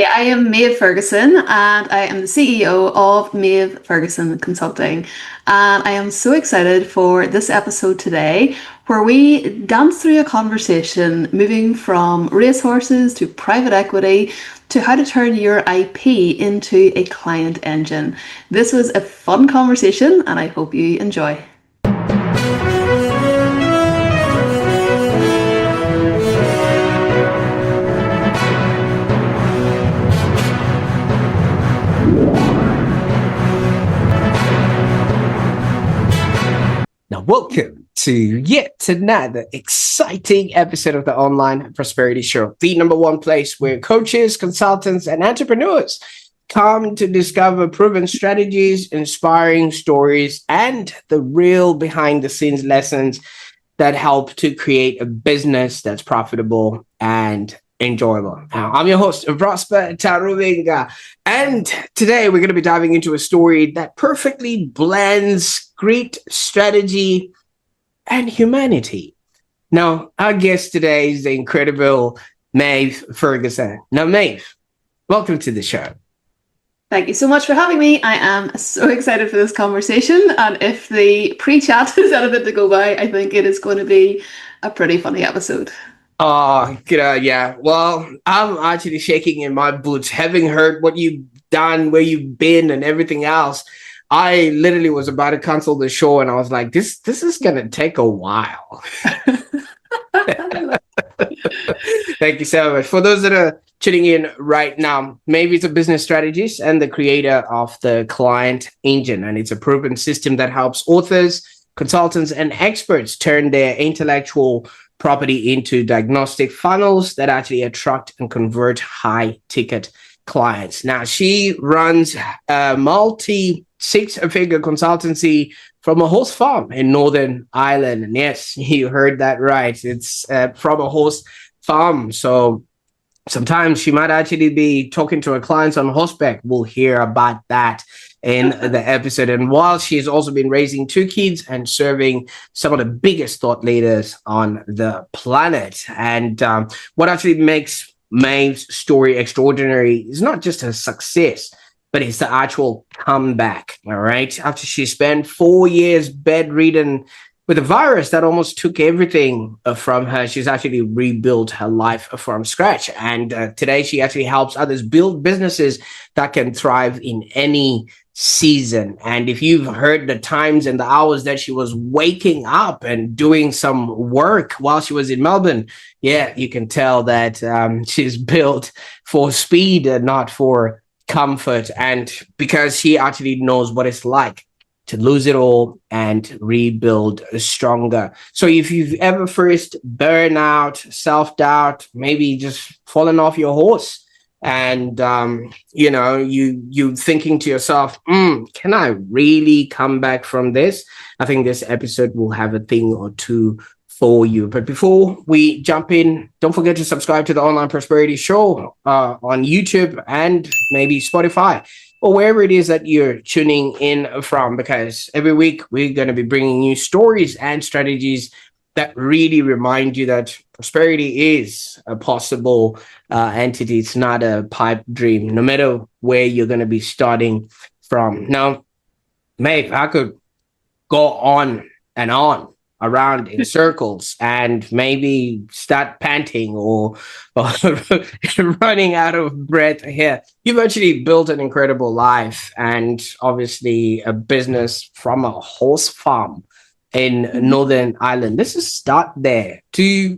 I am Maeve Ferguson and I am the CEO of Maeve Ferguson Consulting. And I am so excited for this episode today where we dance through a conversation moving from racehorses to private equity to how to turn your IP into a client engine. This was a fun conversation and I hope you enjoy. Now, welcome to yet another exciting episode of the Online Prosperity Show, the number one place where coaches, consultants, and entrepreneurs come to discover proven strategies, inspiring stories, and the real behind-the-scenes lessons that help to create a business that's profitable and enjoyable. Now, I'm your host, Taruvinga, and today we're going to be diving into a story that perfectly blends great strategy and humanity. Now, our guest today is the incredible Maeve Ferguson. Now, Maeve, welcome to the show. Thank you so much for having me. I am so excited for this conversation, and if the pre-chat is anything to go by, I think it is going to be a pretty funny episode. Oh, yeah. Well, I'm actually shaking in my boots, having heard what you've done, where you've been, and everything else. I literally was about to cancel the show, and I was like, "This is gonna take a while." Thank you so much. For those that are tuning in right now, Maeve is a business strategist and the creator of the Client Engine, and it's a proven system that helps authors, consultants, and experts turn their intellectual property into diagnostic funnels that actually attract and convert high-ticket clients. Now, she runs a multi-six-figure consultancy from a horse farm in Northern Ireland. And yes, you heard that right. It's from a horse farm. So sometimes she might actually be talking to her clients on horseback. We'll hear about that in the episode. And while she's also been raising two kids and serving some of the biggest thought leaders on the planet. And what actually makes Maeve's story extraordinary is not just her success, but it's the actual comeback. All right. After she spent 4 years bedridden with a virus that almost took everything from her, she's actually rebuilt her life from scratch. And today she actually helps others build businesses that can thrive in any season. And if you've heard the times and the hours that she was waking up and doing some work while she was in Melbourne, yeah, you can tell that she's built for speed and not for comfort. And because she actually knows what it's like to lose it all and rebuild stronger. So if you've ever faced burnout, self-doubt, maybe just fallen off your horse, and you thinking to yourself, can I really come back from this? I think this episode will have a thing or two for you. But before we jump in, don't forget to subscribe to the Online Prosperity Show on YouTube and maybe Spotify or wherever it is that you're tuning in from, because every week we're going to be bringing you stories and strategies that really remind you that prosperity is a possible entity. It's not a pipe dream, no matter where you're going to be starting from. Now, Maeve, I could go on and on around in circles and maybe start panting or running out of breath here. You've actually built an incredible life and obviously a business from a horse farm in Northern Ireland. Let's just start there. Do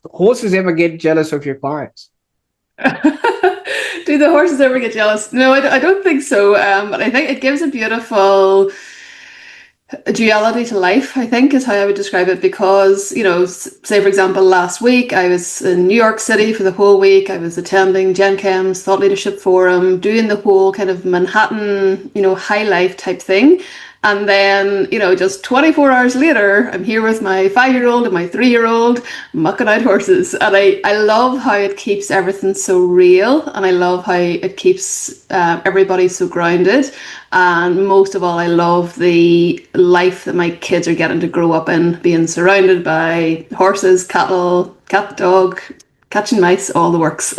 horses ever get jealous of your clients? Do the horses ever get jealous? No, I don't think so. But I think it gives a beautiful duality to life, I think, is how I would describe it. Because, say, for example, last week I was in New York City for the whole week. I was attending Gen Chem's Thought Leadership Forum, doing the whole kind of Manhattan, high life type thing. And then, just 24 hours later, I'm here with my 5-year-old and my 3-year-old mucking out horses. And I love how it keeps everything so real. And I love how it keeps everybody so grounded. And most of all, I love the life that my kids are getting to grow up in, being surrounded by horses, cattle, cat, dog, catching mice, all the works.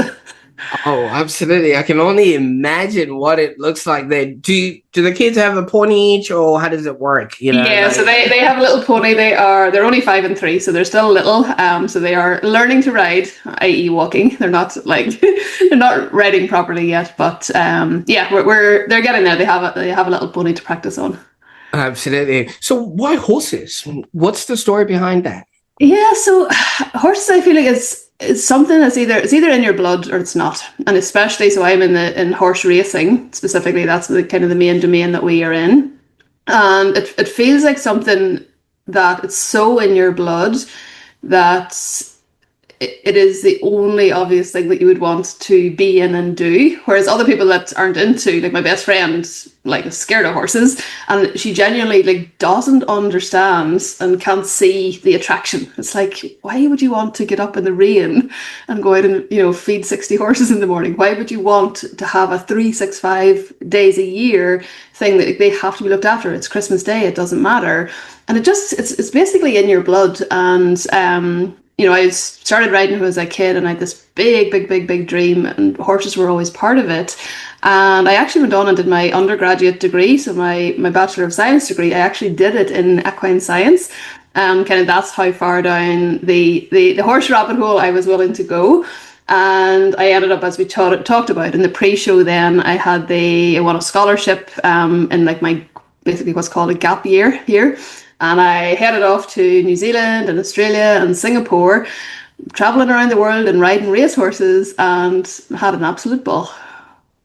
Oh, absolutely. I can only imagine what it looks like there. Do the kids have a pony each, or how does it work? Yeah, so they have a little pony. They're only 5 and 3, so they're still little. So they are learning to ride, i.e., walking. They're not like they're not riding properly yet, but yeah, we're they're getting there. They have a little pony to practice on. Absolutely. So why horses? What's the story behind that? Yeah, so horses, I feel like it's something that's either in your blood or it's not, and especially so I'm in horse racing specifically. That's the kind of the main domain that we are in, and it feels like something that it's so in your blood that it is the only obvious thing that you would want to be in and do. Whereas other people that aren't into, like my best friend, like is scared of horses, and she genuinely like doesn't understand and can't see the attraction. It's like, why would you want to get up in the rain and go out and feed 60 horses in the morning? Why would you want to have a 365 days a year thing that they have to be looked after? It's Christmas Day, it doesn't matter, and it's basically in your blood. And I started riding when I was a kid, and I had this big dream, and horses were always part of it. And I actually went on and did my undergraduate degree, so my Bachelor of Science degree. I actually did it in equine science. Kind of that's how far down the horse rabbit hole I was willing to go. And I ended up, as we talked about in the pre-show, then I won a scholarship in like my basically what's called a gap year here. And I headed off to New Zealand and Australia and Singapore, traveling around the world and riding racehorses, and had an absolute ball.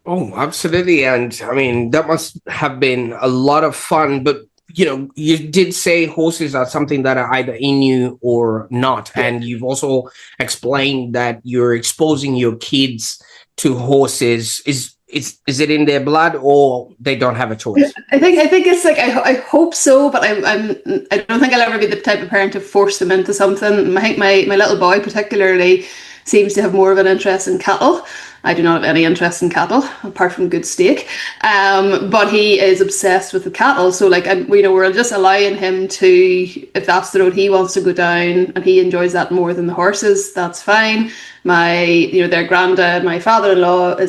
Oh, absolutely. And I mean, that must have been a lot of fun. But, you did say horses are something that are either in you or not. And you've also explained that you're exposing your kids to horses. Is it in their blood, or they don't have a choice? I think it's like I hope so, but I don't think I'll ever be the type of parent to force them into something. I think my little boy particularly seems to have more of an interest in cattle. I do not have any interest in cattle apart from good steak, but he is obsessed with the cattle. So like we're just allowing him to, if that's the road he wants to go down, and he enjoys that more than the horses, that's fine. Their granddad, my father-in-law,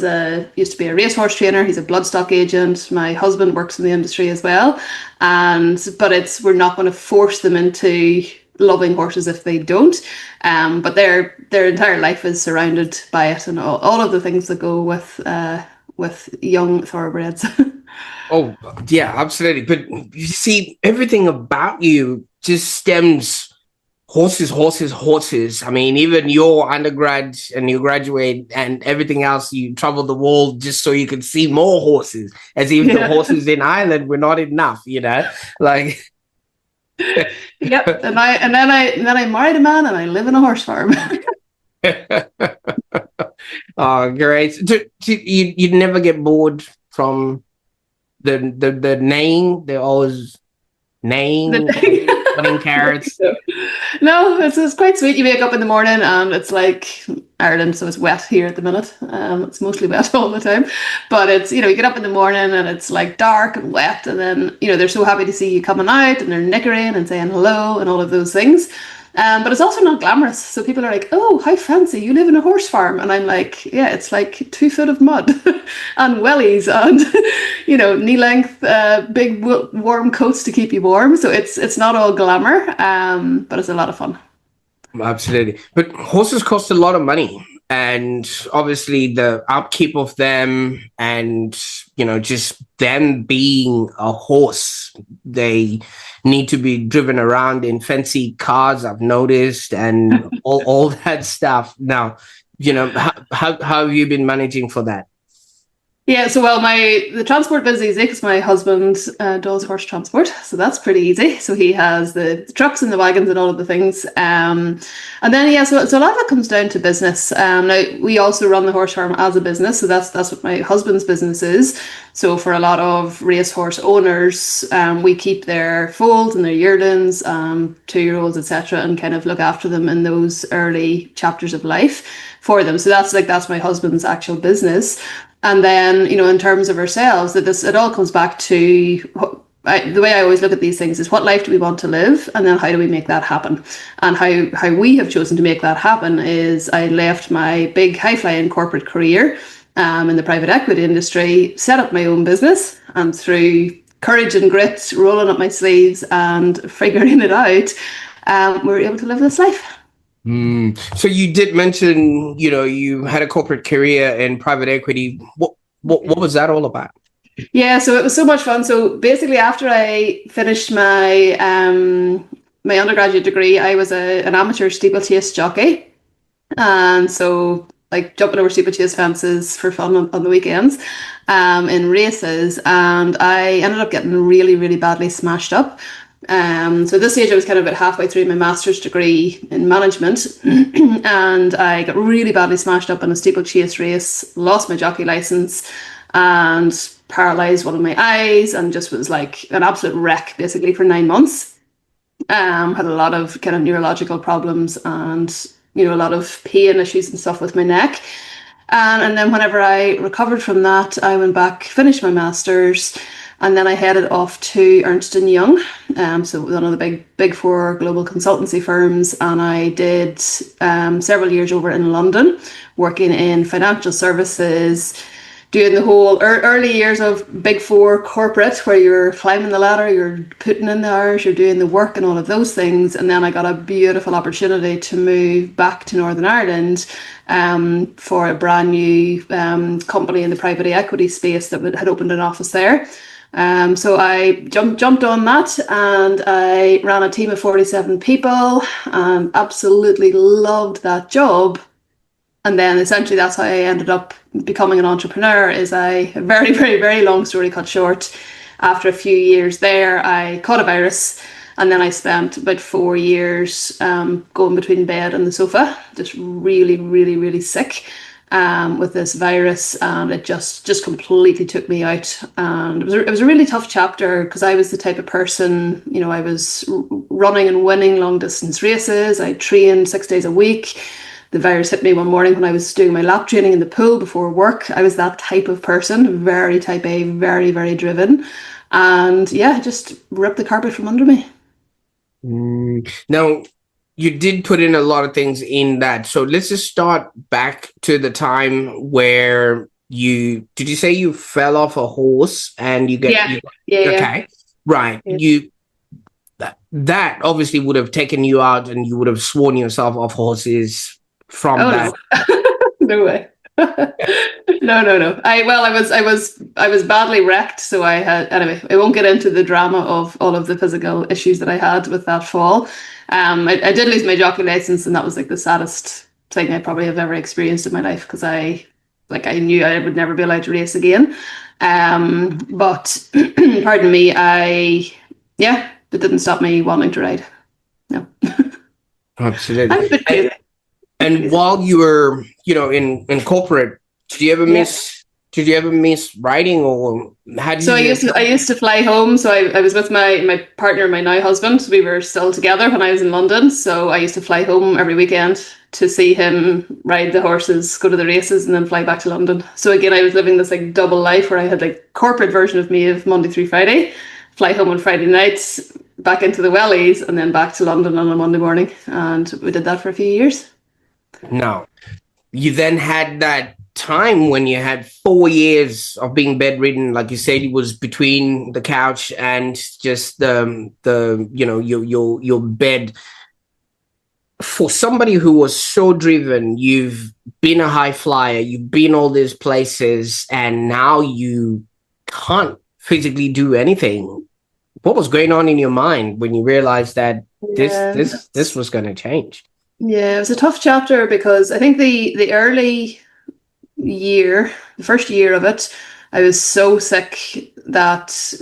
used to be a racehorse trainer. He's a bloodstock agent. My husband works in the industry as well, but we're not going to force them into loving horses if they don't. But their entire life is surrounded by it, and all of the things that go with young thoroughbreds. Oh, yeah, absolutely. But you see, everything about you just stems horses. I mean, even your undergrad and you graduate and everything else, you travel the world just so you could see more horses, as if the horses in Ireland were not enough, like. Yep. And then I married a man, and I live in a horse farm. Oh, great. You'd never get bored from the neighing. They're always neighing, putting carrots. No, it's quite sweet. You wake up in the morning and it's like Ireland, so it's wet here at the minute. It's mostly wet all the time, but it's you get up in the morning and it's like dark and wet, and then they're so happy to see you coming out, and they're nickering and saying hello and all of those things. But it's also not glamorous. So people are like, "Oh, how fancy! You live in a horse farm," and I'm like, "Yeah, it's like 2 foot of mud and wellies and knee-length, big warm coats to keep you warm." So it's not all glamour, but it's a lot of fun. Absolutely. But horses cost a lot of money, and obviously the upkeep of them, and just them being a horse, they need to be driven around in fancy cars, I've noticed, and all that stuff. Now, how have you been managing for that? Yeah, so the transport bit is easy because my husband does horse transport, so that's pretty easy. So he has the trucks and the wagons and all of the things, and then so a lot of it comes down to business. Now we also run the horse farm as a business, so that's what my husband's business is. So for a lot of racehorse owners, we keep their foals and their yearlings, 2-year-olds, etc., and kind of look after them in those early chapters of life for them. So that's my husband's actual business. And then, in terms of ourselves, it all comes back to the way I always look at these things is what life do we want to live, and then how do we make that happen? And how we have chosen to make that happen is I left my big high-flying corporate career in the private equity industry, set up my own business, and through courage and grit, rolling up my sleeves and figuring it out, we were able to live this life. So you did mention, you had a corporate career in private equity. What was that all about? Yeah, so it was so much fun. So basically, after I finished my my undergraduate degree, I was an amateur steeplechase jockey, and so like jumping over steeplechase fences for fun on the weekends, in races, and I ended up getting really, really badly smashed up. So at this stage, I was kind of about halfway through my master's degree in management, and I got really badly smashed up in a steeplechase race, lost my jockey license, and paralyzed one of my eyes, and just was like an absolute wreck basically for 9 months. Had a lot of kind of neurological problems and a lot of pain issues and stuff with my neck. And then whenever I recovered from that, I went back, finished my master's, and then I headed off to Ernst & Young, so one of the big four global consultancy firms, and I did several years over in London, working in financial services, doing the whole early years of big four corporate, where you're climbing the ladder, you're putting in the hours, you're doing the work and all of those things. And then I got a beautiful opportunity to move back to Northern Ireland for a brand new company in the private equity space that had opened an office there. So I jumped on that, and I ran a team of 47 people and absolutely loved that job. And then essentially that's how I ended up becoming an entrepreneur. Is a very, very, very long story cut short. After a few years there, I caught a virus, and then I spent about 4 years going between bed and the sofa, just really, really, really sick with this virus, and it just completely took me out. And it was a really tough chapter, because I was the type of person, I was running and winning long distance races. I trained 6 days a week. The virus hit me one morning when I was doing my lap training in the pool before work. I was that type of person, very type A, very, very driven. And yeah, just ripped the carpet from under me. Now, you did put in a lot of things in that. So let's just start back to the time where did you say you fell off a horse and you get... Yeah. Okay, right. Yeah. That obviously would have taken you out, and you would have sworn yourself off horses from that. No way. No. I was badly wrecked, so I had, anyway, I won't get into the drama of all of the physical issues that I had with that fall. I did lose my jockey license, and that was like the saddest thing I probably have ever experienced in my life, because I knew I would never be allowed to race again. But pardon me, it didn't stop me wanting to ride. No. Absolutely. And while you were, in corporate, did you ever miss riding, or how did you? So I used to fly home. So I was with my partner, my now husband. We were still together when I was in London. So I used to fly home every weekend to see him ride the horses, go to the races, and then fly back to London. So again, I was living this like double life, where I had like corporate version of me of Monday through Friday, fly home on Friday nights, back into the wellies, and then back to London on a Monday morning. And we did that for a few years. No, you then had that time when you had 4 years of being bedridden. Like you said, it was between the couch and just your bed. For somebody who was so driven, you've been a high flyer, you've been all these places, and now you can't physically do anything. What was going on in your mind when you realized that this was going to change? Yeah, it was a tough chapter, because I think the early year, the first year of it, I was so sick that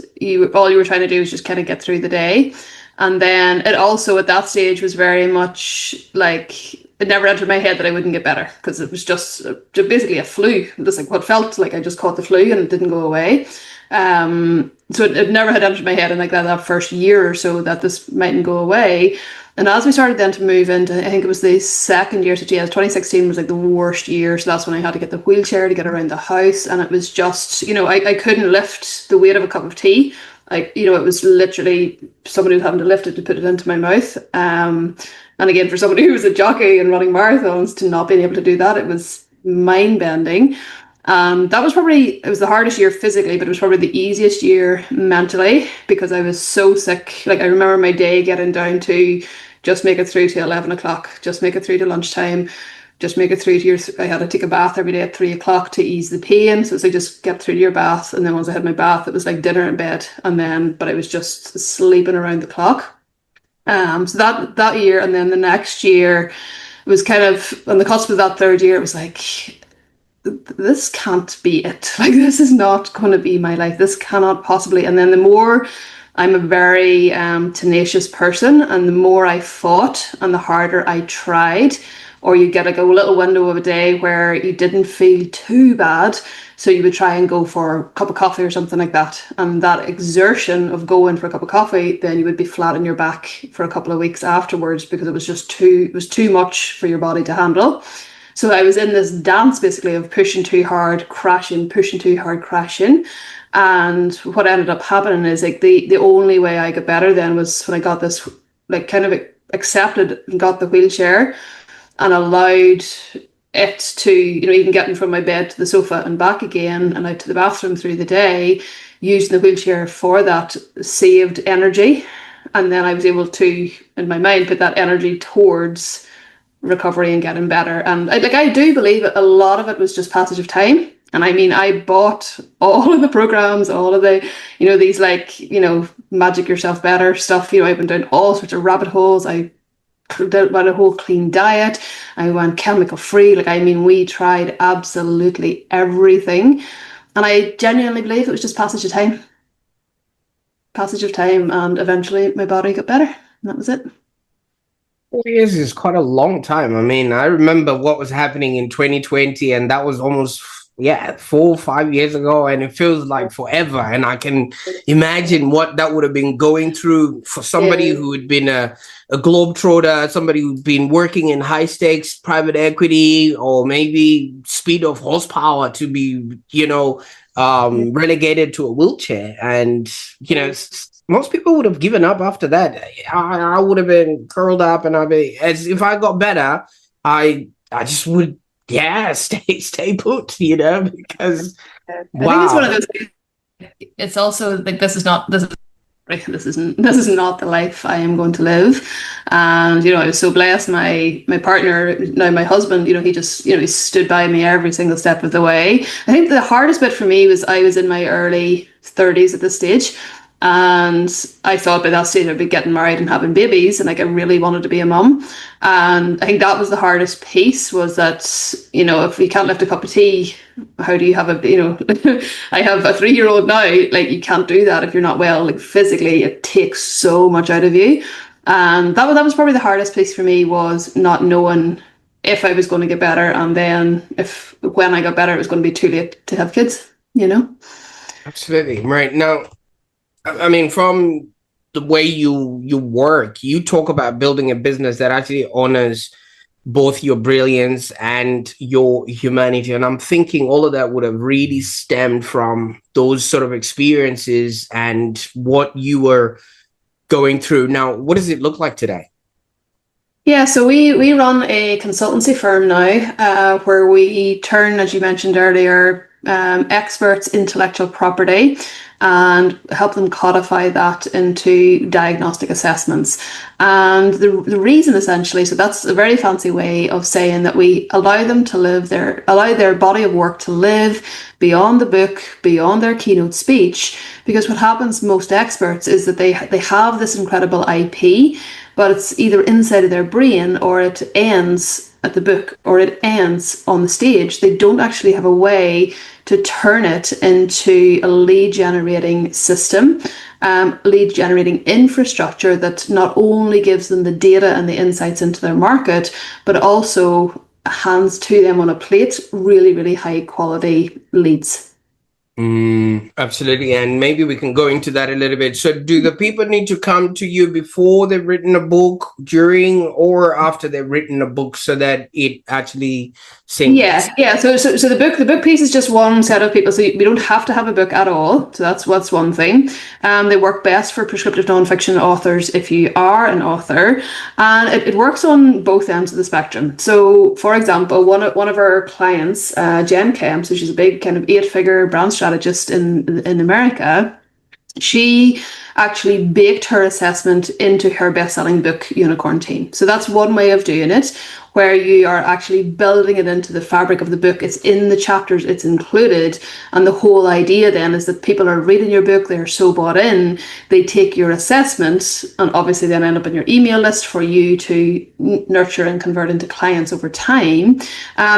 all you were trying to do was just kind of get through the day. And then it also at that stage was very much like, it never entered my head that I wouldn't get better, because it was just basically a flu. Just like what felt like I just caught the flu and it didn't go away. So it never had entered my head in like that first year or so that this mightn't go away. And as we started then to move into, I think it was the second year, so 2016 was like the worst year. So that's when I had to get the wheelchair to get around the house. And it was just, I couldn't lift the weight of a cup of tea. Like, you know, it was literally somebody was having to lift it to put it into my mouth. And again, for somebody who was a jockey and running marathons, to not being able to do that, it was mind bending. That was probably, it was the hardest year physically, but it was probably the easiest year mentally because I was so sick. Like, I remember my day getting down to just make it through to 11 o'clock, just make it through to lunchtime, just make it through to your, I had to take a bath every day at 3 o'clock to ease the pain. So it's like, just get through to your bath. And then once I had my bath, it was like dinner and bed. And then, but I was just sleeping around the clock. So that year, and then the next year, it was kind of on the cusp of that third year. It was like, this can't be it. Like, this is not going to be my life. This cannot possibly. And then the more, I'm a very tenacious person, and the more I fought and the harder I tried, or you get like a little window of a day where you didn't feel too bad, so you would try and go for a cup of coffee or something like that. And that exertion of going for a cup of coffee, then you would be flat on your back for a couple of weeks afterwards because it was too much for your body to handle. So I was in this dance basically of pushing too hard, crashing, pushing too hard, crashing. And what ended up happening is like the only way I got better then was when I got this, like, kind of accepted and got the wheelchair and allowed it to, you know, even getting from my bed to the sofa and back again and out to the bathroom through the day, using the wheelchair for that saved energy. And then I was able to, in my mind, put that energy towards recovery and getting better. And I do believe a lot of it was just passage of time. And I mean, I bought all of the programs, all of the, you know, these, like, you know, magic yourself better stuff. You know, I've been doing all sorts of rabbit holes. I went a whole clean diet. I went chemical free. Like, I mean, we tried absolutely everything. And I genuinely believe it was just passage of time. Passage of time. And eventually my body got better. And that was it. 4 years is quite a long time. I mean, I remember what was happening in 2020, and that was almost, 4 or 5 years ago, and it feels like forever. And I can imagine what that would have been going through for somebody who had been a globetrotter, somebody who'd been working in high stakes private equity, or maybe speed of horsepower to be, relegated to a wheelchair. And, most people would have given up after that. I would have been curled up, and as if I got better, I just would, stay put, because I think it's one of those things. It's also like, this is not the life I am going to live. And, I was so blessed. My partner, now my husband, he just, he stood by me every single step of the way. I think the hardest bit for me was I was in my early 30s at this stage. And I thought by that stage I'd be getting married and having babies, and like, I really wanted to be a mum. And I think that was the hardest piece, was that, if you can't lift a cup of tea, how do you have I have a 3-year-old now, like, you can't do that if you're not well. Like, physically, it takes so much out of you. And that was probably the hardest piece for me, was not knowing if I was going to get better, and then when I got better, it was going to be too late to have kids, Absolutely. Right. Now, I mean, from the way you work, you talk about building a business that actually honors both your brilliance and your humanity. And I'm thinking all of that would have really stemmed from those sort of experiences and what you were going through. Now, what does it look like today? Yeah, so we run a consultancy firm now, where we turn, as you mentioned earlier, experts' intellectual property and help them codify that into diagnostic assessments. And the reason, essentially, so that's a very fancy way of saying that we allow them to allow their body of work to live beyond the book, beyond their keynote speech. Because what happens, most experts, is that they have this incredible IP, but it's either inside of their brain, or it ends at the book, or it ends on the stage. They don't actually have a way to turn it into a lead generating system, lead generating infrastructure that not only gives them the data and the insights into their market, but also hands to them on a plate really, really high quality leads. Absolutely. And maybe we can go into that a little bit. So do the people need to come to you before they've written a book, during, or after they've written a book so that it actually syncs? Yeah. So the book piece is just one set of people. So we don't have to have a book at all. So that's what's one thing. They work best for prescriptive nonfiction authors if you are an author, and it works on both ends of the spectrum. So, for example, one of our clients, Jen Kemp, so she's a big kind of 8-figure brand strategist in America. She actually baked her assessment into her best-selling book, Unicorn Team. So that's one way of doing it, where you are actually building it into the fabric of the book. It's in the chapters, it's included. And the whole idea then is that people are reading your book, they're so bought in, they take your assessment and obviously then end up in your email list for you to nurture and convert into clients over time.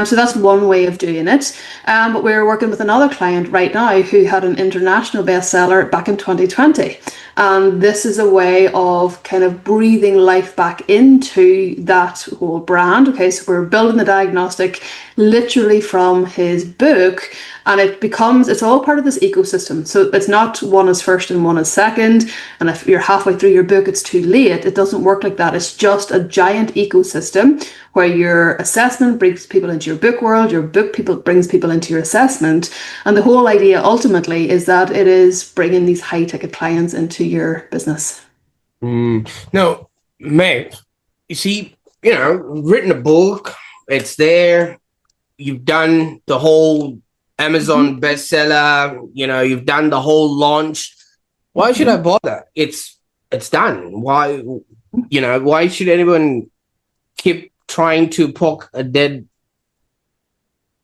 So that's one way of doing it. But we're working with another client right now who had an international bestseller back in 2020. And this is a way of kind of breathing life back into that whole brand. Okay, so we're building the diagnostic literally from his book, and it's all part of this ecosystem. So it's not one is first and one is second, and if you're halfway through your book it's too late. It doesn't work like that. It's just a giant ecosystem where your assessment brings people into your book world, your book brings people into your assessment, and the whole idea ultimately is that it is bringing these high ticket clients into your business. No, Maeve, you see, written a book, it's there. You've done the whole Amazon bestseller, you've done the whole launch. Why should I bother? It's done. Why should anyone keep trying to poke a dead,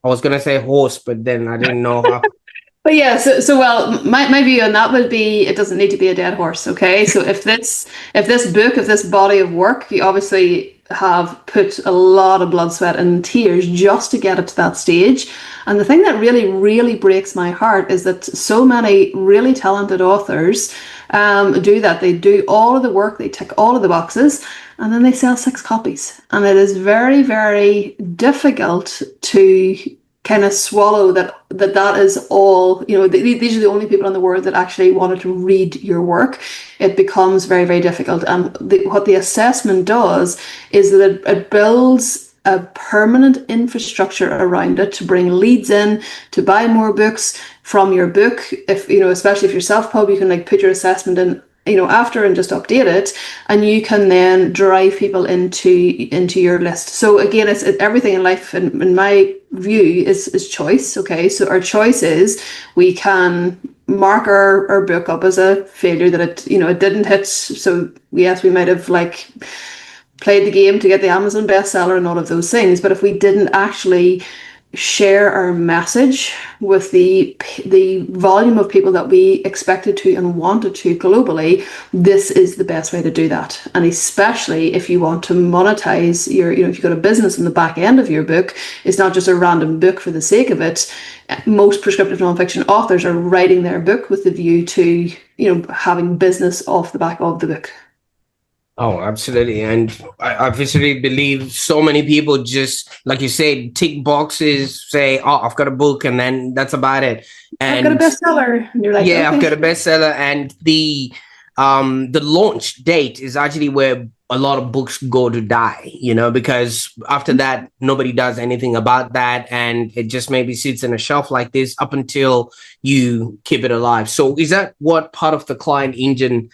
I was going to say horse, but then I didn't know how. But yeah, so well, my view on that would be it doesn't need to be a dead horse, okay? So if this body of work, you obviously have put a lot of blood, sweat, and tears just to get it to that stage. And the thing that really, really breaks my heart is that so many really talented authors do that. They do all of the work, they tick all of the boxes, and then they sell 6 copies. And it is very, very difficult to kind of swallow that is all, these are the only people in the world that actually wanted to read your work. It becomes very, very difficult. And what the assessment does is that it builds a permanent infrastructure around it to bring leads in, to buy more books from your book. If, especially if you're self-pub, you can put your assessment in after and just update it, and you can then drive people into your list. So again, it's everything in life, in my view, is choice. Okay, so our choice is we can mark our book up as a failure, that it didn't hit. So yes, we might have played the game to get the Amazon bestseller and all of those things, but if we didn't actually share our message with the volume of people that we expected to and wanted to globally, this is the best way to do that. And especially if you want to monetize if you've got a business in the back end of your book, it's not just a random book for the sake of it. Most prescriptive nonfiction authors are writing their book with the view to having business off the back of the book. Oh, absolutely. And I obviously believe so many people just, like you said, tick boxes, say, oh, I've got a book, and then that's about it. And I've got a bestseller. And you're like, yeah, okay. I've got a bestseller. And the launch date is actually where a lot of books go to die, because after that, nobody does anything about that. And it just maybe sits in a shelf like this up until you keep it alive. So is that what part of the client engine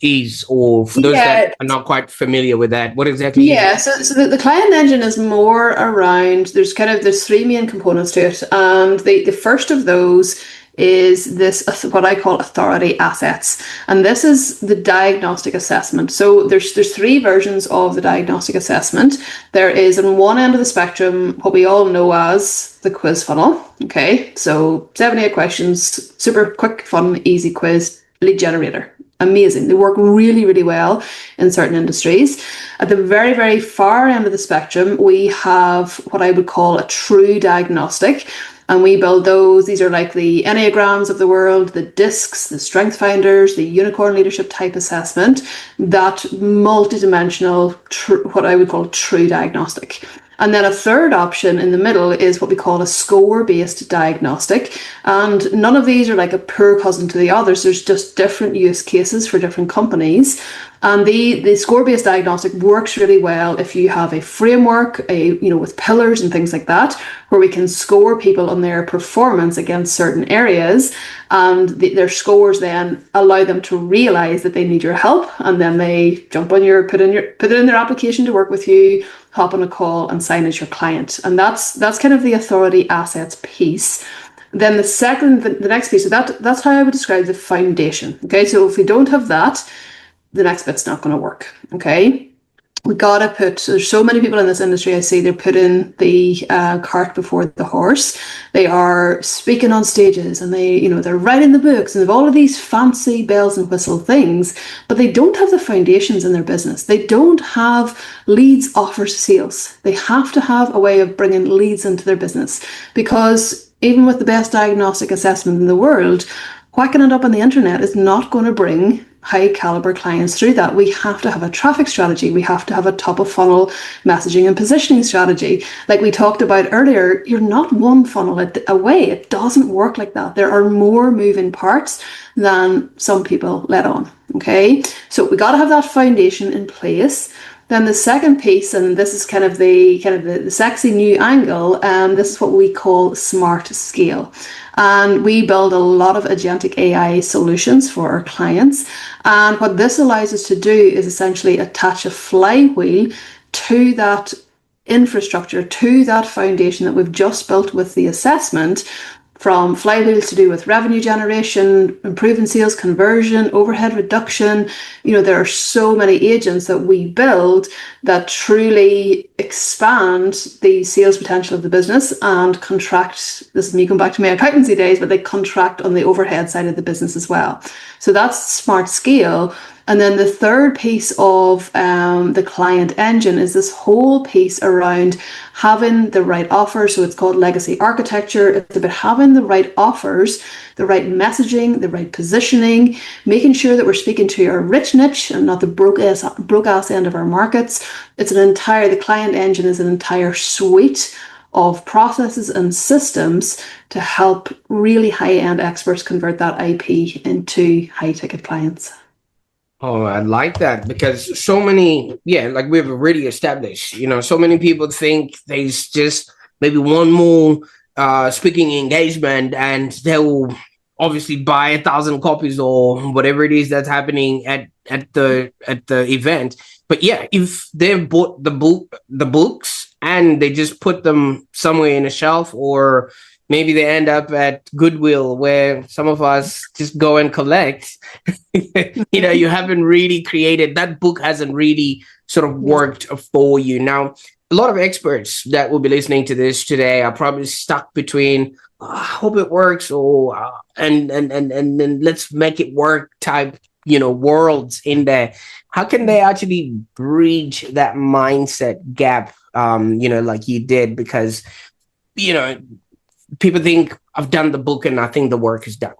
is, or for those that are not quite familiar with that, what exactly is it? So the client engine is more around, there's 3 main components to it, and the first of those is this, what I call authority assets, and this is the diagnostic assessment. So there's 3 versions of the diagnostic assessment. There is, on one end of the spectrum, what we all know as the quiz funnel. Okay, so 78 questions, super quick, fun, easy quiz, lead generator. Amazing. They work really, really well in certain industries. At the very, very far end of the spectrum, we have what I would call a true diagnostic. And we build those. These are like the Enneagrams of the world, the DISCs, the Strength Finders, the Unicorn Leadership Type Assessment, that multidimensional, what I would call true diagnostic. And then a third option in the middle is what we call a score-based diagnostic. And none of these are like a poor cousin to the others. There's just different use cases for different companies. And the score-based diagnostic works really well if you have a framework, with pillars and things like that, where we can score people on their performance against certain areas, and their scores then allow them to realize that they need your help, and then they jump on put it in their application to work with you, hop on a call, and sign as your client. And that's kind of the authority assets piece. Then the next piece, so that's how I would describe the foundation. Okay, so if we don't have that, the next bit's not going to work. Okay, there's so many people in this industry I see, they're putting the cart before the horse. They are speaking on stages, and they're writing the books, and they've all of these fancy bells and whistle things, but they don't have the foundations in their business. They don't have leads, offers, sales. They have to have a way of bringing leads into their business, because even with the best diagnostic assessment in the world, whacking it up on the internet is not going to bring high caliber clients through that. We have to have a traffic strategy. We have to have a top of funnel messaging and positioning strategy. Like we talked about earlier, you're not one funnel away. It doesn't work like that. There are more moving parts than some people let on. Okay, so we got to have that foundation in place. Then the second piece, and this is kind of the sexy new angle, this is what we call smart scale. And we build a lot of agentic AI solutions for our clients. And what this allows us to do is essentially attach a flywheel to that infrastructure, to that foundation that we've just built with the assessment, from flywheels to do with revenue generation, improving sales conversion, overhead reduction. There are so many agents that we build that truly expand the sales potential of the business and contract. This is me going back to my accountancy days, but they contract on the overhead side of the business as well. So that's smart scale. And then the third piece of the client engine is this whole piece around having the right offers. So it's called legacy architecture. It's about having the right offers, the right messaging, the right positioning, making sure that we're speaking to our rich niche and not the broke ass end of our markets. The client engine is an entire suite of processes and systems to help really high-end experts convert that IP into high-ticket clients. Oh, I like that, because so many, like we've already established, so many people think there's just maybe one more speaking engagement and they'll obviously buy 1,000 copies or whatever it is that's happening at the event. But if they bought the books and they just put them somewhere in a shelf, or maybe they end up at Goodwill, where some of us just go and collect. You haven't really created, that book hasn't really sort of worked for you. Now, a lot of experts that will be listening to this today are probably stuck between, I hope it works, or and let's make it work type, worlds in there. How can they actually bridge that mindset gap, like you did? Because, people think I've done the book and I think the work is done.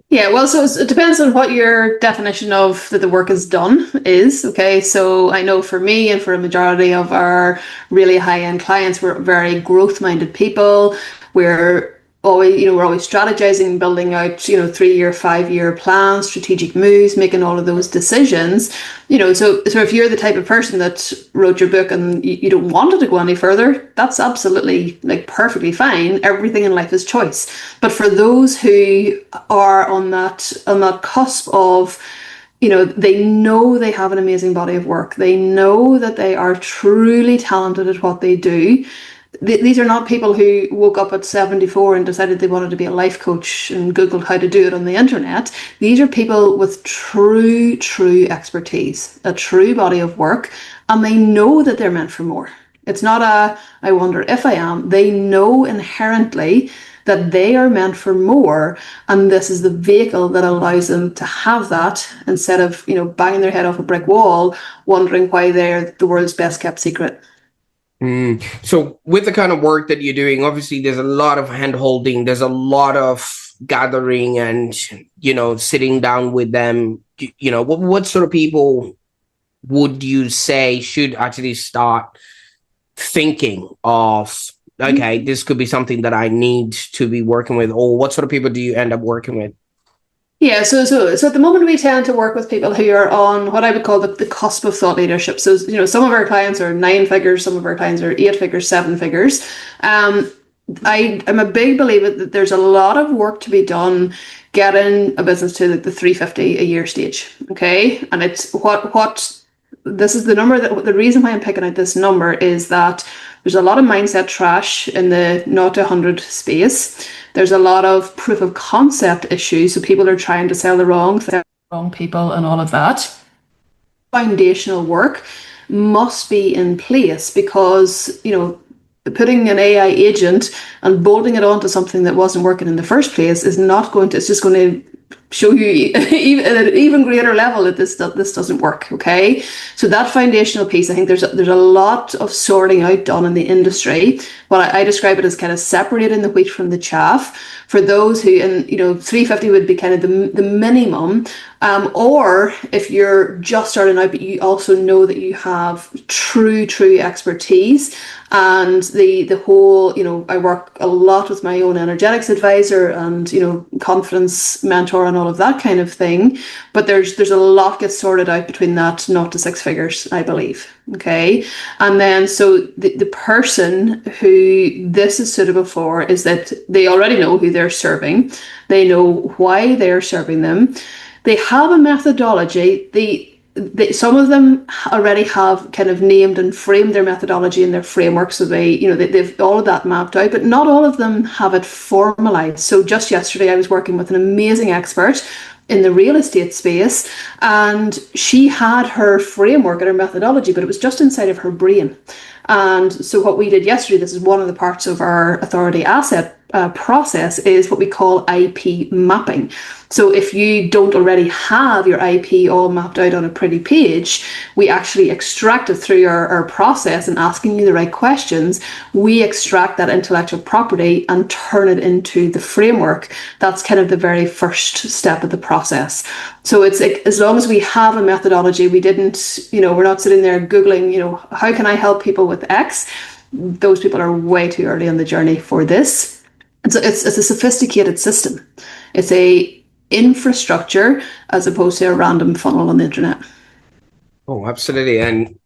Yeah, well, so it depends on what your definition of that the work is done is. Okay, so I know for me and for a majority of our really high-end clients, we're very growth-minded people. We're always strategizing, building out, 3-year, 5-year plans, strategic moves, making all of those decisions. So if you're the type of person that wrote your book and you don't want it to go any further, that's absolutely perfectly fine. Everything in life is choice. But for those who are on that cusp of, they know they have an amazing body of work, they know that they are truly talented at what they do. These are not people who woke up at 74 and decided they wanted to be a life coach and Googled how to do it on the internet. These are people with true expertise, a true body of work, and they know that they're meant for more. It's not I wonder if I am. They know inherently that they are meant for more, and this is the vehicle that allows them to have that, instead of, banging their head off a brick wall, wondering why they're the world's best kept secret. So with the kind of work that you're doing, obviously there's a lot of hand holding, there's a lot of gathering and, sitting down with them. What sort of people would you say should actually start thinking of, okay, this could be something that I need to be working with, or what sort of people do you end up working with? Yeah, so at the moment we tend to work with people who are on what I would call the cusp of thought leadership. So, some of our clients are 9 figures, some of our clients are 8 figures, 7 figures. I'm a big believer that there's a lot of work to be done getting a business to the 350 a year stage. Okay, and it's what this is the number that the reason why I'm picking out this number is that there's a lot of mindset trash in the 0 to 100 space. There's a lot of proof of concept issues. So people are trying to sell the wrong thing, wrong people, and all of that. Foundational work must be in place because, putting an AI agent and bolting it onto something that wasn't working in the first place is not going to, it's just going to show you even at an even greater level that this doesn't work. Okay, so that foundational piece, I think there's a lot of sorting out done in the industry. Well, I describe it as kind of separating the wheat from the chaff for those who, and 350 would be kind of the minimum. Or if you're just starting out, but you also know that you have true expertise, and the whole, I work a lot with my own energetics advisor and confidence mentor and all of that kind of thing. But there's a lot gets sorted out between that 0 to 6 figures, I believe. Okay, and then so the person who this is suitable for is that they already know who they're serving, they know why they're serving them. They have a methodology. Some of them already have kind of named and framed their methodology in their framework, so they've all of that mapped out, but not all of them have it formalized. So just yesterday, I was working with an amazing expert in the real estate space, and she had her framework and her methodology, but it was just inside of her brain. And so what we did yesterday, this is one of the parts of our authority asset process, is what we call IP mapping. So if you don't already have your IP all mapped out on a pretty page, we actually extract it through our process and asking you the right questions. We extract that intellectual property and turn it into the framework. That's kind of the very first step of the process. So it's like, as long as we have a methodology, we're not sitting there Googling, how can I help people with X? Those people are way too early on the journey for this. And so it's a sophisticated system. It's a infrastructure as opposed to a random funnel on the internet. Oh, absolutely. And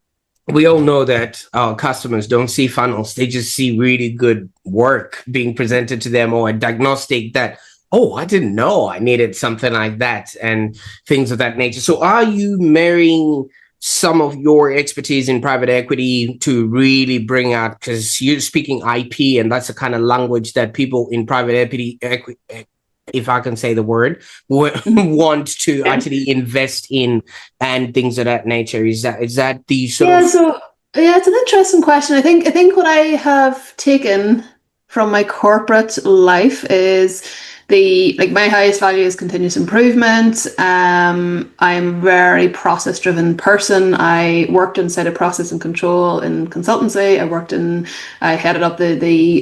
we all know that our customers don't see funnels. They just see really good work being presented to them, or a diagnostic that, oh, I didn't know I needed something like that, and things of that nature. So are you marrying some of your expertise in private equity to really bring out, because you're speaking IP, and that's the kind of language that people in private equity, if I can say the word, want to actually invest in, and things of that nature? Is that the sort of... It's an interesting question. I think what I have taken from my corporate life is my highest value is continuous improvement. I'm a very process driven person. I worked inside of process and control in consultancy. I headed up the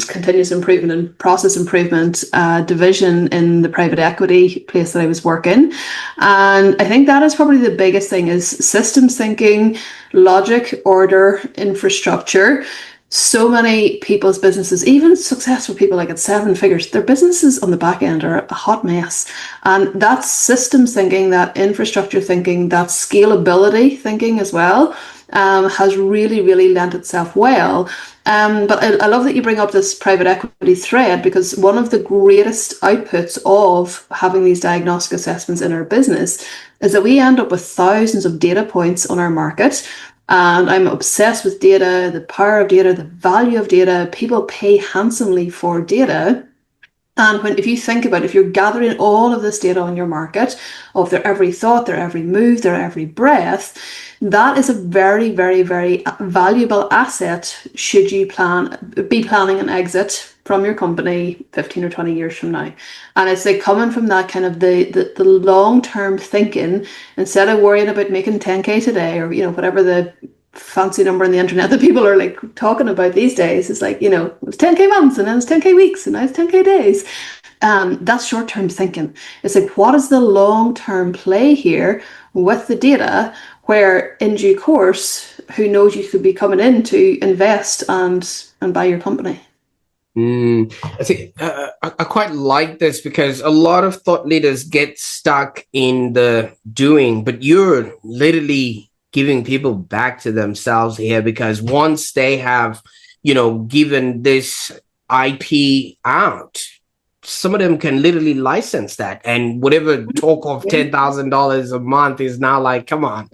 continuous improvement and process improvement division in the private equity place that I was working. And I think that is probably the biggest thing, is systems thinking, logic, order, infrastructure. So many people's businesses, even successful people like at 7 figures, their businesses on the back end are a hot mess. And that systems thinking, that infrastructure thinking, that scalability thinking as well, has really lent itself well. But I love that you bring up this private equity thread, because one of the greatest outputs of having these diagnostic assessments in our business is that we end up with thousands of data points on our market. And I'm obsessed with data, the power of data, the value of data. People pay handsomely for data. And if you think about it, if you're gathering all of this data on your market, of their every thought, their every move, their every breath, that is a very valuable asset should you be planning an exit from your company 15 or 20 years from now. And it's like coming from that kind of the long-term thinking, instead of worrying about making 10K today, or whatever the fancy number on the internet that people are like talking about these days. Is like, it's 10K months, and then it's 10K weeks, and now it's 10K days. That's short-term thinking. It's like, what is the long-term play here with the data where in due course, who knows, you could be coming in to invest and buy your company. I think I quite like this because a lot of thought leaders get stuck in the doing, but you're literally giving people back to themselves here, because once they have, given this IP out, some of them can literally license that, and whatever talk of $10,000 a month is now like, come on,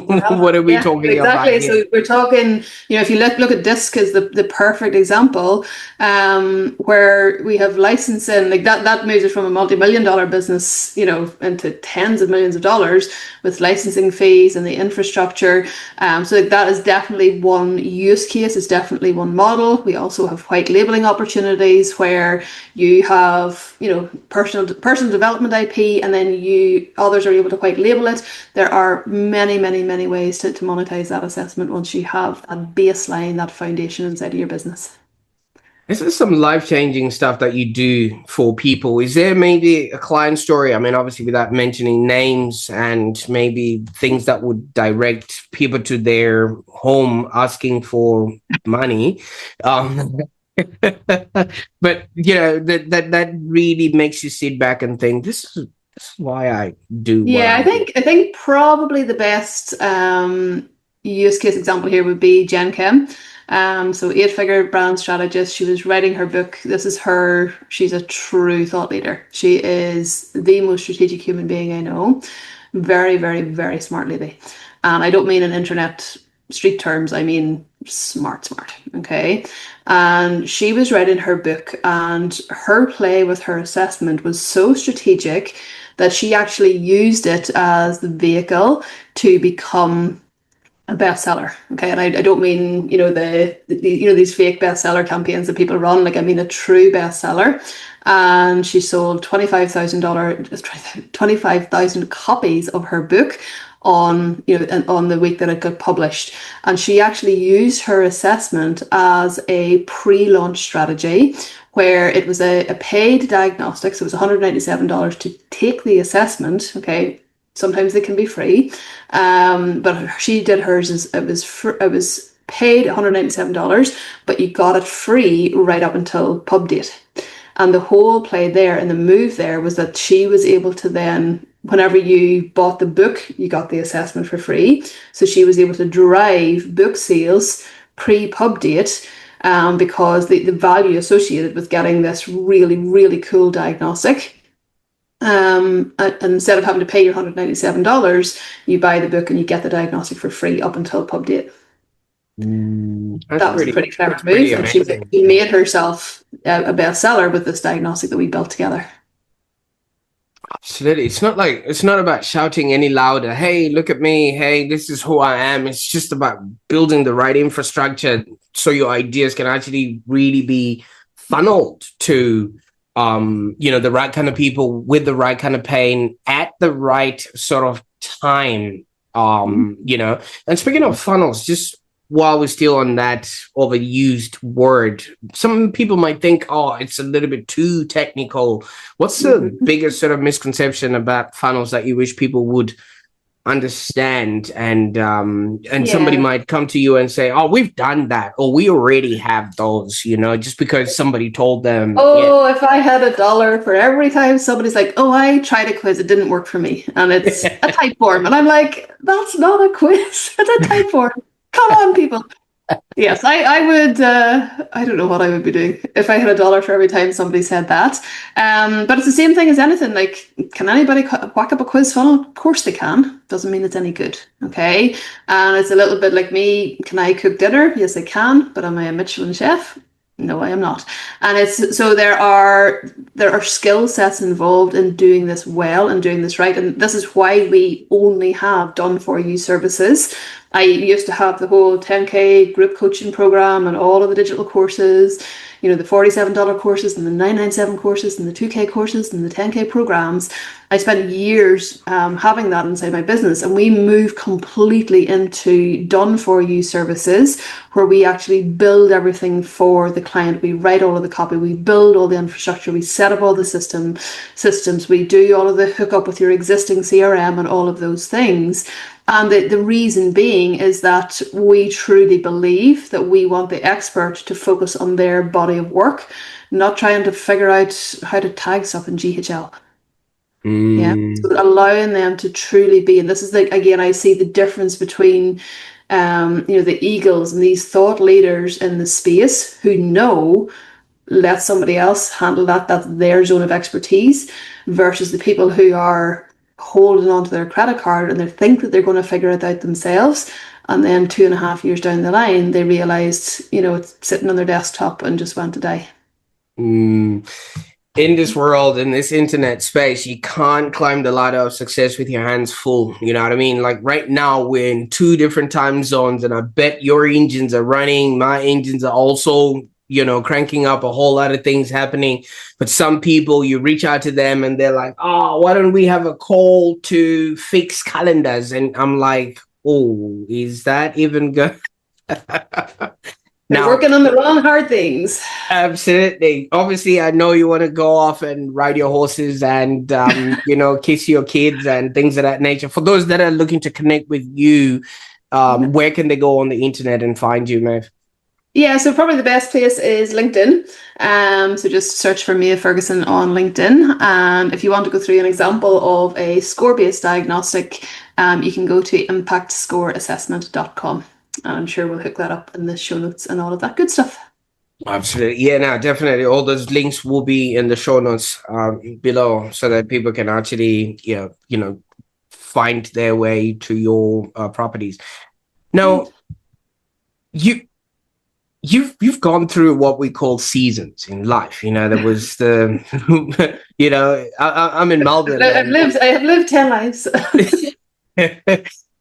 what are we talking about exactly. here? So we're talking, if you look at Disc as the perfect example, where we have licensing, like that moves it from a multi-million-dollar business, into tens of millions of dollars with licensing fees and the infrastructure. So that is definitely one use case, it's definitely one model. We also have white labeling opportunities where you have, personal development IP, and then others are able to white label it. There are many ways to monetize that assessment once you have that baseline, that foundation inside of your business. This is some life-changing stuff that you do for people. Is there maybe a client story? I mean, obviously without mentioning names, and maybe things that would direct people to their home asking for money. But that really makes you sit back and think, this is why I do what I do. I think probably the best use case example here would be Jen Kim. So 8-figure brand strategist. She was writing her book. She's a true thought leader. She is the most strategic human being I know. Very, very, very smart lady. And I don't mean in internet street terms, I mean smart. Okay. And she was writing her book, and her play with her assessment was so strategic that she actually used it as the vehicle to become a bestseller. Okay. And I don't mean, these fake bestseller campaigns that people run. Like, I mean a true bestseller. And she sold $25,000 copies of her book on the week that it got published. And she actually used her assessment as a pre-launch strategy, where it was a paid diagnostic. So it was $197 to take the assessment. Okay. Sometimes they can be free. But she did hers as it was paid $197, but you got it free right up until pub date. And the whole play there and the move there was that she was able to then, whenever you bought the book, you got the assessment for free. So she was able to drive book sales pre-pub date, because the value associated with getting this really, really cool diagnostic. And instead of having to pay your $197, you buy the book and you get the diagnostic for free up until pub date. That was a pretty clever move, and she made herself a bestseller with this diagnostic that we built together. Absolutely. It's not about shouting any louder. Hey, look at me. Hey, this is who I am. It's just about building the right infrastructure so your ideas can actually really be funneled to the right kind of people with the right kind of pain at the right sort of time. And speaking of funnels, just while we're still on that overused word, some people might think, oh, it's a little bit too technical. What's the biggest sort of misconception about funnels that you wish people would understand? And somebody might come to you and say, oh, we've done that, or we already have those, just because somebody told them. Oh, if I had $1 for every time somebody's like, oh, I tried a quiz, it didn't work for me, and it's a type form, and I'm like, that's not a quiz, it's a type form. Come on, people. Yes, I would. I don't know what I would be doing if I had $1 for every time somebody said that. But it's the same thing as anything. Like, can anybody whack up a quiz funnel? Of course they can. Doesn't mean it's any good. Okay. And it's a little bit like me. Can I cook dinner? Yes, I can. But am I a Michelin chef? No, I am not. And it's so there are skill sets involved in doing this well and doing this right. And this is why we only have done for you services. I used to have the whole 10K group coaching program and all of the digital courses, the $47 courses and the $997 courses and the 2K courses and the 10K programs. I spent years having that inside my business, and we moved completely into done for you services, where we actually build everything for the client. We write all of the copy, we build all the infrastructure, we set up all the systems, we do all of the hookup with your existing CRM and all of those things. And the reason being is that we truly believe that we want the expert to focus on their body of work, not trying to figure out how to tag stuff in GHL. Yeah. So allowing them to truly be, and this is like, again, I see the difference between, the eagles and these thought leaders in the space who know, let somebody else handle that, that's their zone of expertise, versus the people who are holding on to their credit card and they think that they're going to figure it out themselves. And then 2.5 years down the line, they realized, it's sitting on their desktop and just went to die. In this world, in this internet space, you can't climb the ladder of success with your hands full. You know what I mean? Like right now, we're in 2 different time zones, and I bet your engines are running. My engines are also, cranking up, a whole lot of things happening. But some people, you reach out to them and they're like, oh, why don't we have a call to fix calendars? And I'm like, oh, is that even good? They're working on the wrong hard things. Absolutely. Obviously, I know you want to go off and ride your horses and, kiss your kids and things of that nature. For those that are looking to connect with you, where can they go on the internet and find you, Maeve? Yeah, so probably the best place is LinkedIn. So just search for Maeve Ferguson on LinkedIn. If you want to go through an example of a score-based diagnostic, you can go to impactscoreassessment.com. And I'm sure we'll hook that up in the show notes and all of that good stuff. Absolutely. Yeah, no, definitely. All those links will be in the show notes below so that people can actually, find their way to your properties. Now, you've gone through what we call seasons in life. There was the, I'm in Melbourne. I have lived 10 lives.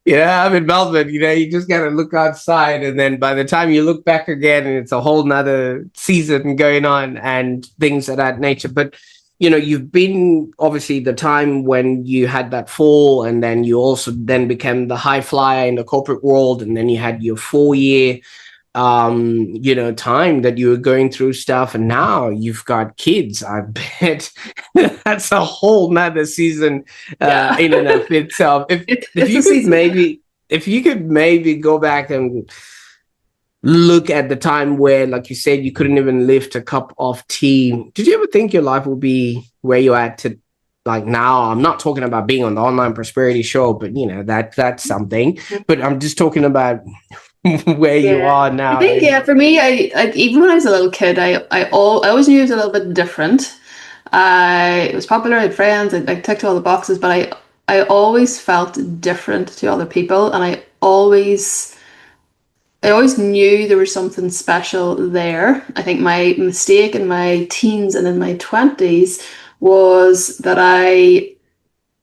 Yeah, I'm in Melbourne. You just gotta look outside, and then by the time you look back again, and it's a whole nother season going on and things of that nature. But you've been obviously the time when you had that fall, and then you also then became the high flyer in the corporate world, and then you had your 4 year time that you were going through stuff, and now you've got kids. I bet that's a whole nother season in and of itself. If you could maybe go back and look at the time where, like you said, you couldn't even lift a cup of tea, did you ever think your life would be where you're at to like now? I'm not talking about being on the Online Prosperity Show, but that's something. But I'm just talking about where you are now. I think, for me, I even when I was a little kid, I always knew it was a little bit different. It was popular, I had friends, I ticked all the boxes, but I always felt different to other people, and I always knew there was something special there. I think my mistake in my teens and in my 20s was that I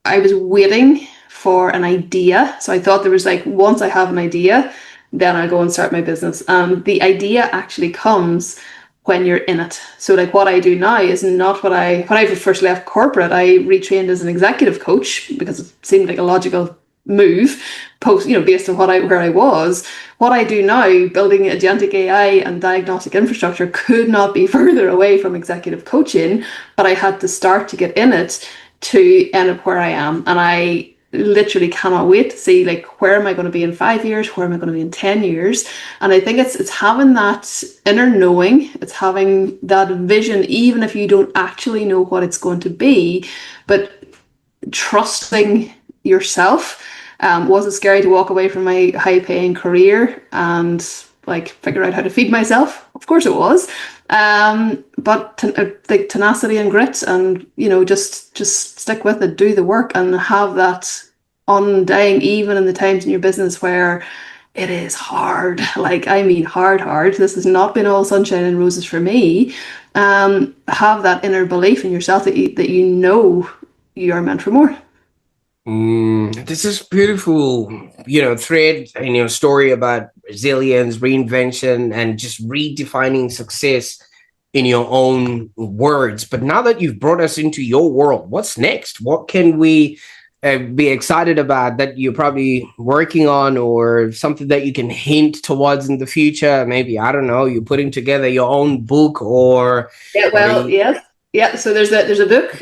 was waiting for an idea. So I thought there was like, once I have an idea, then I'll go and start my business. The idea actually comes when you're in it. So like what I do now is not when I first left corporate, I retrained as an executive coach because it seemed like a logical move based on where I was. What I do now, building agentic AI and diagnostic infrastructure, could not be further away from executive coaching, but I had to start to get in it to end up where I am. And I literally cannot wait to see like, where am I going to be in 5 years? Where am I going to be in 10 years? And I think it's having that inner knowing, it's having that vision, even if you don't actually know what it's going to be, but trusting yourself. Was it scary to walk away from my high paying career and like figure out how to feed myself? Of course it was. But like tenacity and grit, and just stick with it, do the work, and have that undying, even in the times in your business where it is hard. Like, I mean, hard. This has not been all sunshine and roses for me. Have that inner belief in yourself that you are meant for more. This is beautiful, thread in your story about resilience, reinvention, and just redefining success in your own words. But now that you've brought us into your world, what's next? What can we be excited about that you're probably working on, or something that you can hint towards in the future? Maybe, I don't know, you're putting together your own book, or yes. So there's a book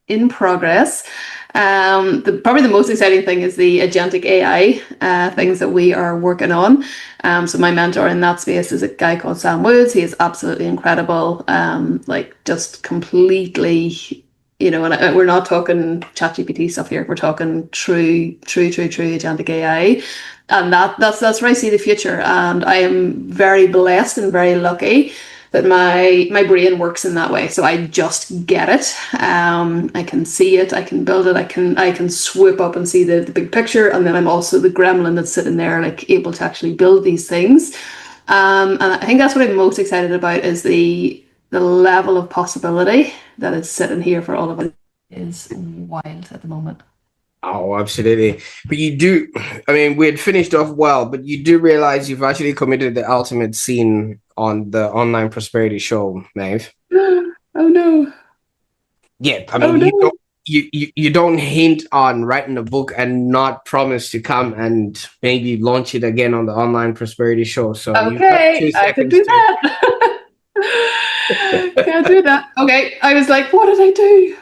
in progress. Probably the most exciting thing is the agentic AI things that we are working on. So my mentor in that space is a guy called Sam Woods. He is absolutely incredible, like just completely, and we're not talking ChatGPT stuff here. We're talking true agentic AI, and that's where I see the future. And I am very blessed and very lucky that my brain works in that way. So I just get it. I can see it. I can build it. I can swoop up and see the big picture. And then I'm also the gremlin that's sitting there, like able to actually build these things. And I think that's what I'm most excited about is the level of possibility that is sitting here for all of us is wild at the moment. Oh, absolutely. But you do, I mean, we had finished off well, but you do realize you've actually committed the ultimate sin on the Online Prosperity Show, Maeve. Oh no. Yeah, I Oh mean, no. you don't hint on writing a book and not promise to come and maybe launch it again on the Online Prosperity Show. So you've got Okay, 2 I can seconds do to. that. Can't do that. Okay, I was like, what did I do?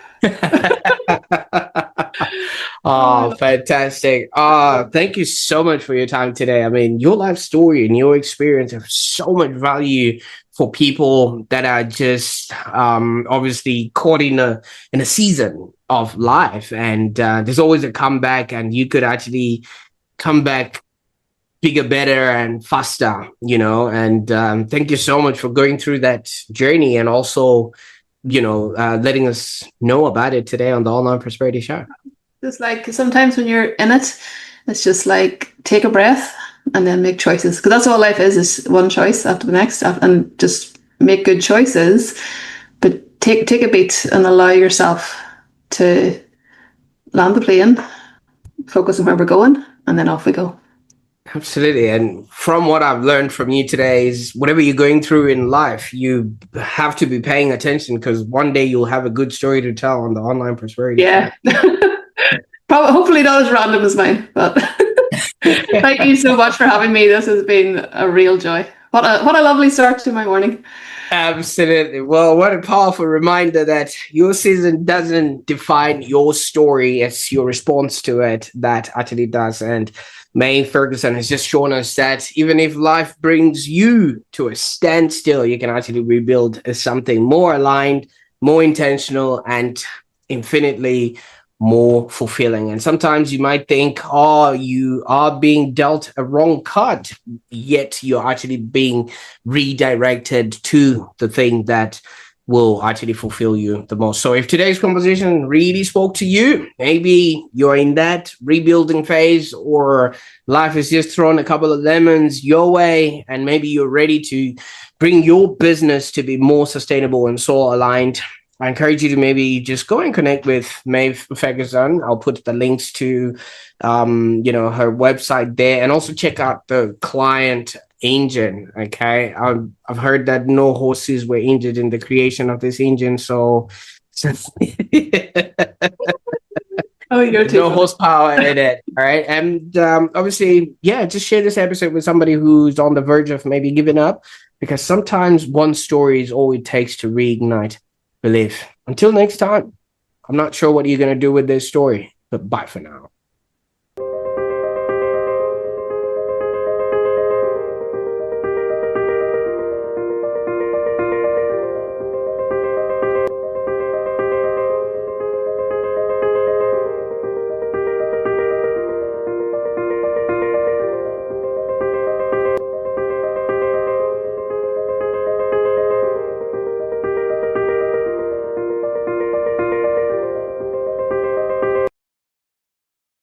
Oh, fantastic. Thank you so much for your time today. I mean, your life story and your experience have so much value for people that are just obviously caught in a season of life. And there's always a comeback, and you could actually come back bigger, better, and faster, and thank you so much for going through that journey and also letting us know about it today on the Online Prosperity Show. Just like sometimes when you're in it, it's just like take a breath and then make choices. Because that's all life is one choice after the next, and just make good choices. But take a beat and allow yourself to land the plane, focus on where we're going, and then off we go. Absolutely. And from what I've learned from you today is whatever you're going through in life, you have to be paying attention because one day you'll have a good story to tell on the Online Prosperity Show. Probably, hopefully not as random as mine, but thank you so much for having me. This has been a real joy. What a lovely start to my morning. Absolutely. Well, what a powerful reminder that your season doesn't define your story, it's your response to it that actually does. And Maeve Ferguson has just shown us that even if life brings you to a standstill, you can actually rebuild as something more aligned, more intentional, and infinitely more fulfilling. And sometimes you might think, oh, you are being dealt a wrong card, yet you're actually being redirected to the thing that will actually fulfill you the most. So if today's conversation really spoke to you, maybe you're in that rebuilding phase or life has just thrown a couple of lemons your way, and maybe you're ready to bring your business to be more sustainable and soul aligned, I encourage you to maybe just go and connect with Maeve Ferguson. I'll put the links to, her website there, and also check out the client engine. Okay, I've heard that no horses were injured in the creation of this engine, so Oh, you're too no funny. horsepower in it. All right, and obviously, yeah, just share this episode with somebody who's on the verge of maybe giving up, because sometimes one story is all it takes to reignite belief. Until next time, I'm not sure what you're going to do with this story, but bye for now.